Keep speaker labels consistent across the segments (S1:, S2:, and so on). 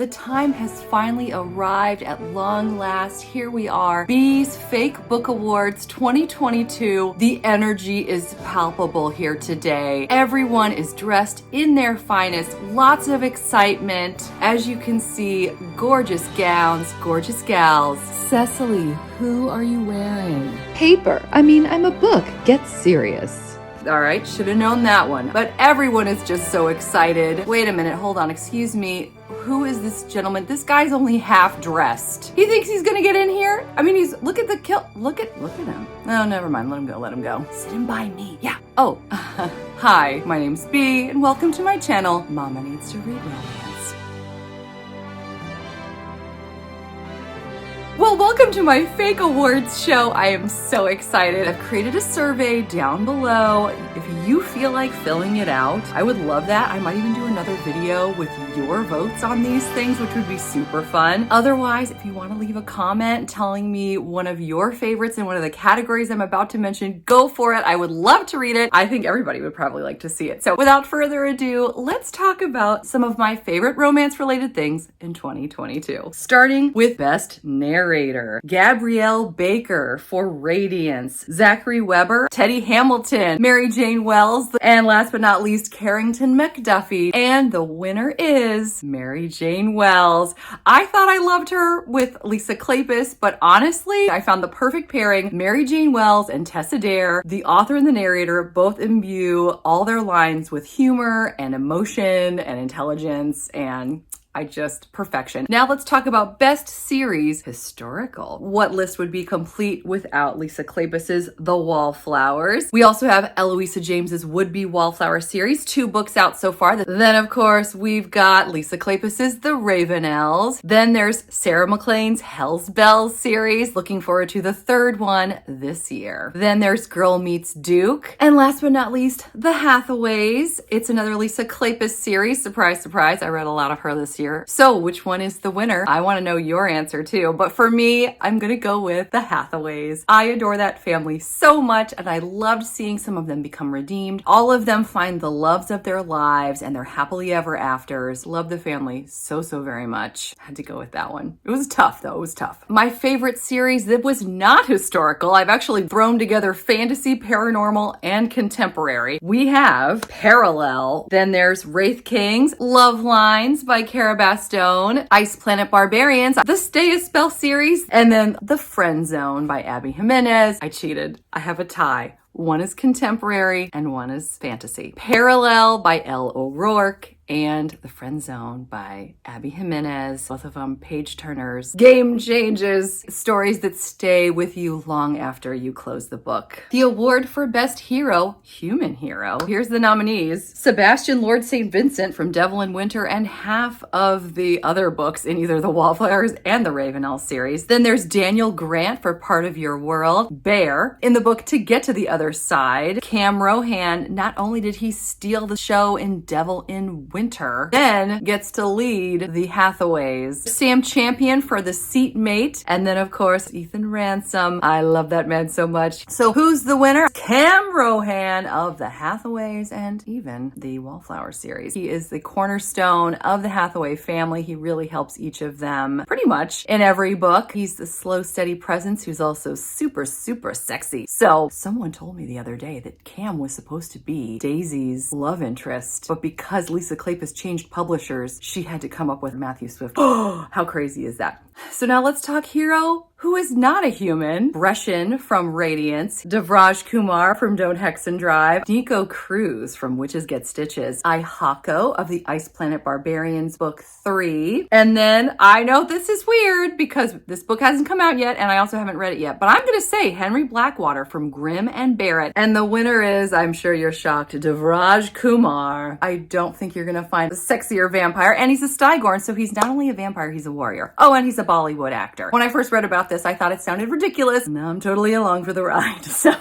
S1: The time has finally arrived at long last. Here we are, B's Fake Book Awards 2022. The energy is palpable here today. Everyone is dressed in their finest, lots of excitement. As you can see, gorgeous gowns, gorgeous gals. Cecily, who are you wearing?
S2: Paper. I'm a book. Get serious.
S1: All right, should have known that one. But everyone is just so excited. Wait a minute, hold on, excuse me. Who is this gentleman? This guy's only half dressed. He thinks he's gonna get in here? Look at the kill. Look at him. Oh, never mind, let him go. Sit him by me, yeah. Oh, hi, my name's B, and welcome to my channel, Mama Needs to Read Romance. Well, welcome to my fake awards show. I am so excited. I've created a survey down below. If you feel like filling it out, I would love that. I might even do another video with your votes on these things, which would be super fun. Otherwise, if you want to leave a comment telling me one of your favorites in one of the categories I'm about to mention, go for it. I would love to read it. I think everybody would probably like to see it. So without further ado, let's talk about some of my favorite romance-related things in 2022. Starting with Best Narrator. Gabrielle Baker for Radiance. Zachary Weber, Teddy Hamilton, Mary Jane Wells, and last but not least, Carrington McDuffie. And the winner is Mary Jane Wells. I thought I loved her with Lisa Kleypas, but honestly, I found the perfect pairing. Mary Jane Wells and Tessa Dare, the author and the narrator, both imbue all their lines with humor and emotion and intelligence, and perfection. Now let's talk about Best Series Historical. What list would be complete without Lisa Kleypas's The Wallflowers? We also have Eloisa James's Would-Be Wallflower series, 2 books out so far. Then of course we've got Lisa Kleypas's The Ravenels. Then there's Sarah MacLean's Hell's Bells series. Looking forward to the 3rd one this year. Then there's Girl Meets Duke. And last but not least, The Hathaways. It's another Lisa Kleypas series. Surprise, surprise. I read a lot of her this year. So which one is the winner? I want to know your answer too. But for me, I'm going to go with the Hathaways. I adore that family so much, and I loved seeing some of them become redeemed. All of them find the loves of their lives and their happily ever afters. Love the family so very much. Had to go with that one. It was tough though. It was tough. My favorite series that was not historical, I've actually thrown together fantasy, paranormal, and contemporary. We have Parallel. Then there's Wraith Kings, Love Lines by Cara Bastone, Ice Planet Barbarians, the Stay a Spell series, and then The Friend Zone by Abby Jimenez. I cheated. I have a tie. One is contemporary and one is fantasy. Parallel by Elle O'Rourke and The Friend Zone by Abby Jimenez. Both of them page turners, game changes, stories that stay with you long after you close the book. The award for Best Hero, Human Hero. Here's the nominees. Sebastian Lord St. Vincent from Devil in Winter and half of the other books in either the Wallflowers and the Ravenel series. Then there's Daniel Grant for Part of Your World. Bear in the book To Get to the Other Side. Cam Rohan, not only did he steal the show in Devil in Winter, then gets to lead the Hathaways. Sam Champion for The Seatmate, and then of course Ethan Ransom. I love that man so much. So who's the winner? Cam Rohan of the Hathaways and even the Wallflower series. He is the cornerstone of the Hathaway family. He really helps each of them pretty much in every book. He's the slow, steady presence who's also super sexy. So someone told me the other day that Cam was supposed to be Daisy's love interest, but because Lisa Kleypas changed publishers, she had to come up with Matthew Swift. Oh, how crazy is that? So now let's talk hero who is not a human. Brescian from Radiance, Devraj Kumar from Don't Hex and Drive, Nico Cruz from Witches Get Stitches, Ihako of the Ice Planet Barbarians book 3. And then I know this is weird because this book hasn't come out yet and I also haven't read it yet, but I'm going to say Henry Blackwater from Grimm and Barrett. And the winner is, I'm sure you're shocked, Devraj Kumar. I don't think you're going to find a sexier vampire, and he's a Stygorn, so he's not only a vampire, he's a warrior. Oh, and he's a Bollywood actor. When I first read about this, I thought it sounded ridiculous. Now I'm totally along for the ride. So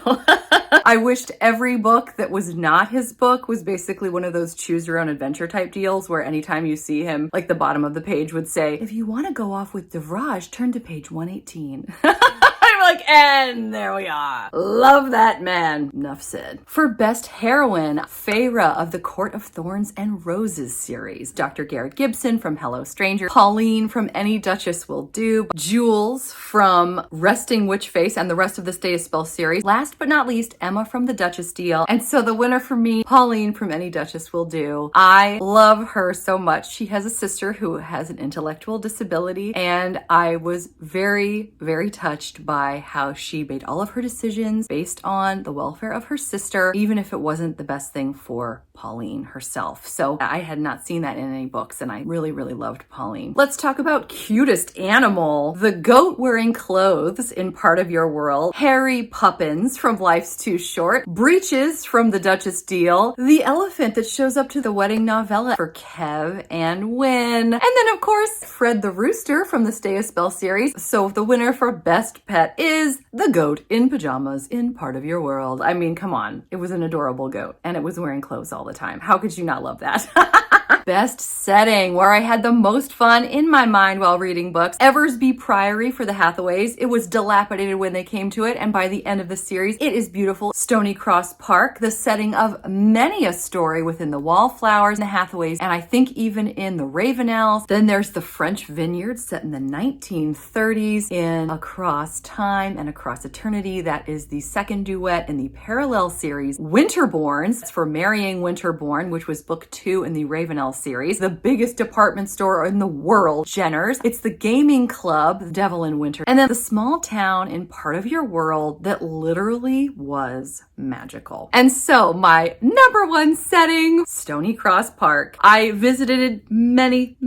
S1: I wished every book that was not his book was basically one of those choose your own adventure type deals where anytime you see him, like the bottom of the page would say, if you want to go off with Devraj, turn to page 118. I'm book, and there we are. Love that man. Enough said. For Best Heroine, Feyre of the Court of Thorns and Roses series. Dr. Garrett Gibson from Hello Stranger. Pauline from Any Duchess Will Do. Jules from Resting Witch Face and the rest of the Stay a Spell series. Last but not least, Emma from The Duchess Deal. And so the winner for me, Pauline from Any Duchess Will Do. I love her so much. She has a sister who has an intellectual disability, and I was very, very touched by how she made all of her decisions based on the welfare of her sister, even if it wasn't the best thing for Pauline herself. So I had not seen that in any books, and I really, really loved Pauline. Let's talk about Cutest Animal, the goat wearing clothes in Part of Your World, Harry Poppins from Life's Too Short, Breeches from The Duchess Deal, the elephant that shows up to the wedding novella for Kev and Win, and then of course Fred the Rooster from the Stay a Spell series. So the winner for Best Pet is the goat in pajamas in Part of Your World. I mean, come on. It was an adorable goat, and it was wearing clothes all the time. How could you not love that? Best setting, where I had the most fun in my mind while reading books. Eversby Priory for the Hathaways. It was dilapidated when they came to it, and by the end of the series, it is beautiful. Stony Cross Park, the setting of many a story within the Wallflowers and the Hathaways, and I think even in the Ravenels. Then there's the French Vineyard set in the 1930s in Across Time and Across Eternity. That is the second duet in the parallel series. Winterborns, it's for Marrying Winterborn, which was book 2 in the Ravenel series. The biggest department store in the world, Jenner's. It's the gaming club, The Devil in Winter. And then the small town in Part of Your World that literally was magical. And so my number one setting, Stony Cross Park. I visited it many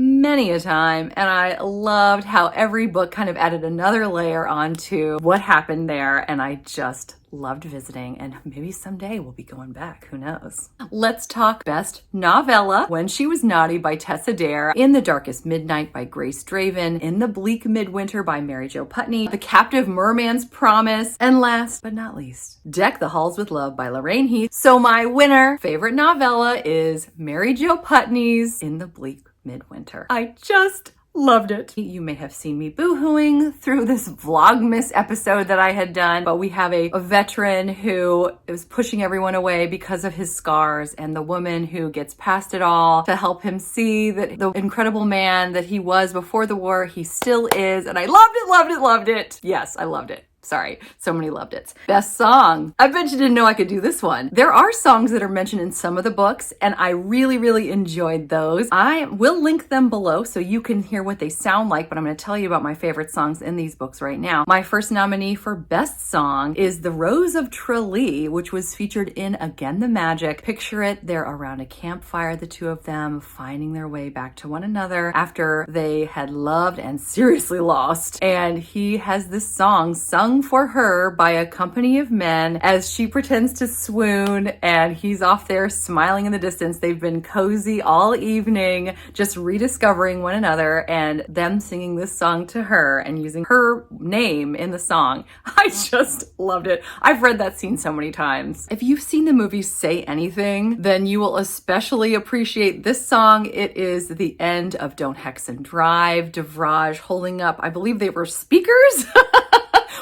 S1: a time, and I loved how every book kind of added another layer onto what happened there, and I just loved visiting, and maybe someday we'll be going back. Who knows? Let's talk Best Novella. When She Was Naughty by Tessa Dare, In the Darkest Midnight by Grace Draven, In the Bleak Midwinter by Mary Jo Putney, The Captive Merman's Promise, and last but not least, Deck the Halls with Love by Lorraine Heath. So my winner, favorite novella, is Mary Jo Putney's In the Bleak Midwinter. I just loved it. You may have seen me boohooing through this Vlogmas episode that I had done, but we have a veteran who is pushing everyone away because of his scars, and the woman who gets past it all to help him see that the incredible man that he was before the war, he still is, and I loved it. Yes, I loved it. Sorry, so many loved it. Best song. I bet you didn't know I could do this one. There are songs that are mentioned in some of the books, and I really enjoyed those. I will link them below so you can hear what they sound like, but I'm going to tell you about my favorite songs in these books right now. My first nominee for Best Song is The Rose of Tralee, which was featured in Again the Magic. Picture it, they're around a campfire, the two of them, finding their way back to one another after they had loved and seriously lost. And he has this song sung for her by a company of men as she pretends to swoon, and he's off there smiling in the distance. They've been cozy all evening, just rediscovering one another, and them singing this song to her and using her name in the song. I just loved it. I've read that scene so many times. If you've seen the movie Say Anything, then you will especially appreciate this song. It is the end of Don't Hex and Drive. DeVraj holding up, I believe they were speakers?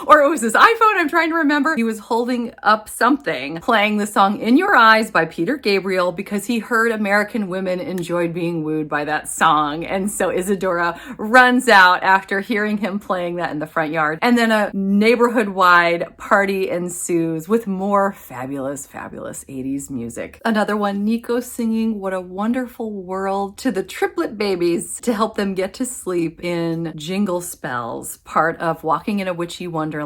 S1: Or it was his iPhone, I'm trying to remember. He was holding up something, playing the song In Your Eyes by Peter Gabriel because he heard American women enjoyed being wooed by that song. And so Isadora runs out after hearing him playing that in the front yard. And then a neighborhood-wide party ensues with more fabulous 80s music. Another one, Nico singing What a Wonderful World to the triplet babies to help them get to sleep in Jingle Spells, part of Walking in a Witchy Wonderland.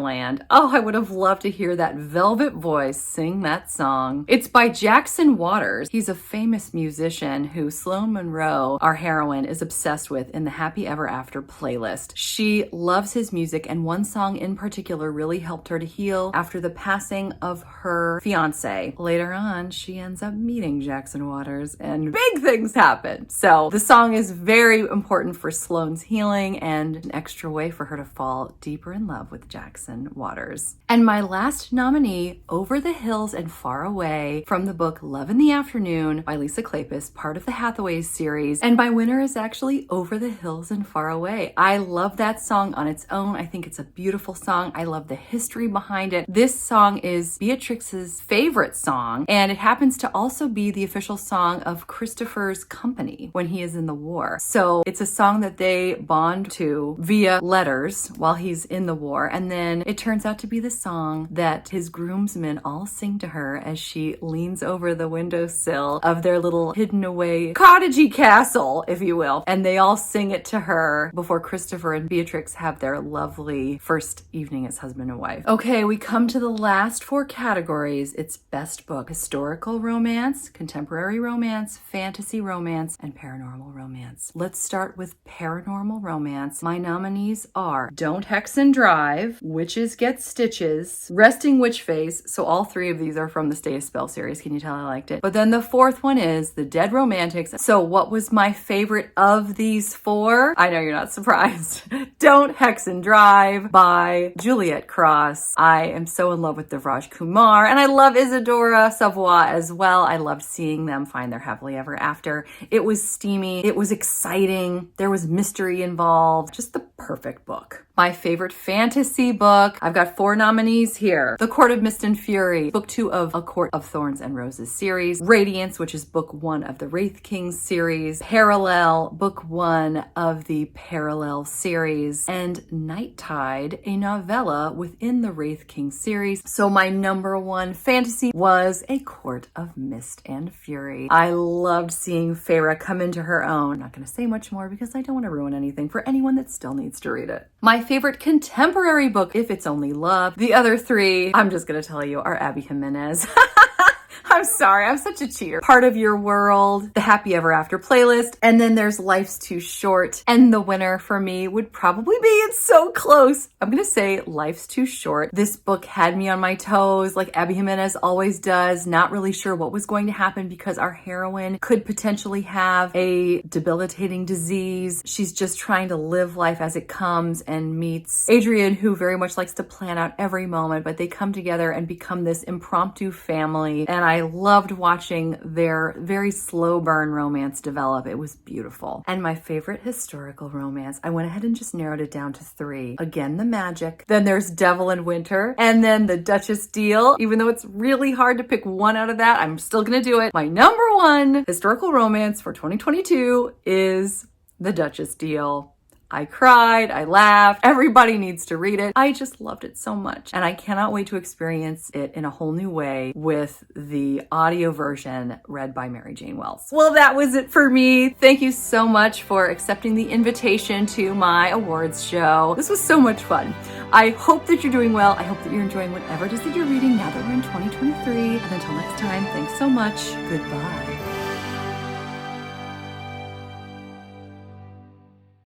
S1: Oh, I would have loved to hear that velvet voice sing that song. It's by Jackson Waters. He's a famous musician who Sloane Monroe, our heroine, is obsessed with in the Happy Ever After playlist. She loves his music, and one song in particular really helped her to heal after the passing of her fiance. Later on, she ends up meeting Jackson Waters, and big things happen. So the song is very important for Sloane's healing and an extra way for her to fall deeper in love with Jackson Jackson Waters. And my last nominee, Over the Hills and Far Away, from the book Love in the Afternoon by Lisa Kleypas, part of the Hathaways series. And my winner is actually Over the Hills and Far Away. I love that song on its own. I think it's a beautiful song. I love the history behind it. This song is Beatrix's favorite song, and it happens to also be the official song of Christopher's company when he is in the war. So it's a song that they bond to via letters while he's in the war, and then it turns out to be the song that his groomsmen all sing to her as she leans over the windowsill of their little hidden away cottagey castle, if you will, and they all sing it to her before Christopher and Beatrix have their lovely first evening as husband and wife. Okay, we come to the last four categories. It's best book: historical romance, contemporary romance, fantasy romance, and paranormal romance. Let's start with paranormal romance. My nominees are Don't Hex and Drive, Witches Get Stitches, Resting Witch Face. So all three of these are from the Stay a Spell series. Can you tell I liked it? But then the fourth one is The Dead Romantics. So what was my favorite of these four? I know you're not surprised. Don't Hex and Drive by Juliet Cross. I am so in love with Devraj Kumar, and I love Isadora Savoy as well. I loved seeing them find their happily ever after. It was steamy. It was exciting. There was mystery involved. Just the perfect book. My favorite fantasy book. I've got four nominees here. The Court of Mist and Fury, book 2 of A Court of Thorns and Roses series. Radiance, which is book 1 of the Wraith King series. Parallel, book 1 of the Parallel series. And Night Tide, a novella within the Wraith King series. So my number one fantasy was A Court of Mist and Fury. I loved seeing Feyre come into her own. I'm not going to say much more because I don't want to ruin anything for anyone that still needs to read it. My favorite contemporary book, If It's Only Love. The other three, I'm just going to tell you, are Abby Jimenez. I'm sorry, I'm such a cheater. Part of Your World, the Happy Ever After playlist, and then there's Life's Too Short. And the winner for me would probably be, it's so close, I'm gonna say Life's Too Short. This book had me on my toes, like Abby Jimenez always does, not really sure what was going to happen because our heroine could potentially have a debilitating disease. She's just trying to live life as it comes and meets Adrian, who very much likes to plan out every moment, but they come together and become this impromptu family. And I loved watching their very slow burn romance develop. It was beautiful. And my favorite historical romance, I went ahead and just narrowed it down to 3. Again, The Magic. Then there's Devil in Winter. And then The Duchess Deal. Even though it's really hard to pick one out of that, I'm still gonna do it. My number one historical romance for 2022 is The Duchess Deal. I cried, I laughed, everybody needs to read it. I just loved it so much. And I cannot wait to experience it in a whole new way with the audio version read by Mary Jane Wells. Well, that was it for me. Thank you so much for accepting the invitation to my awards show. This was so much fun. I hope that you're doing well. I hope that you're enjoying whatever it is that you're reading now that we're in 2023. And until next time, thanks so much. Goodbye.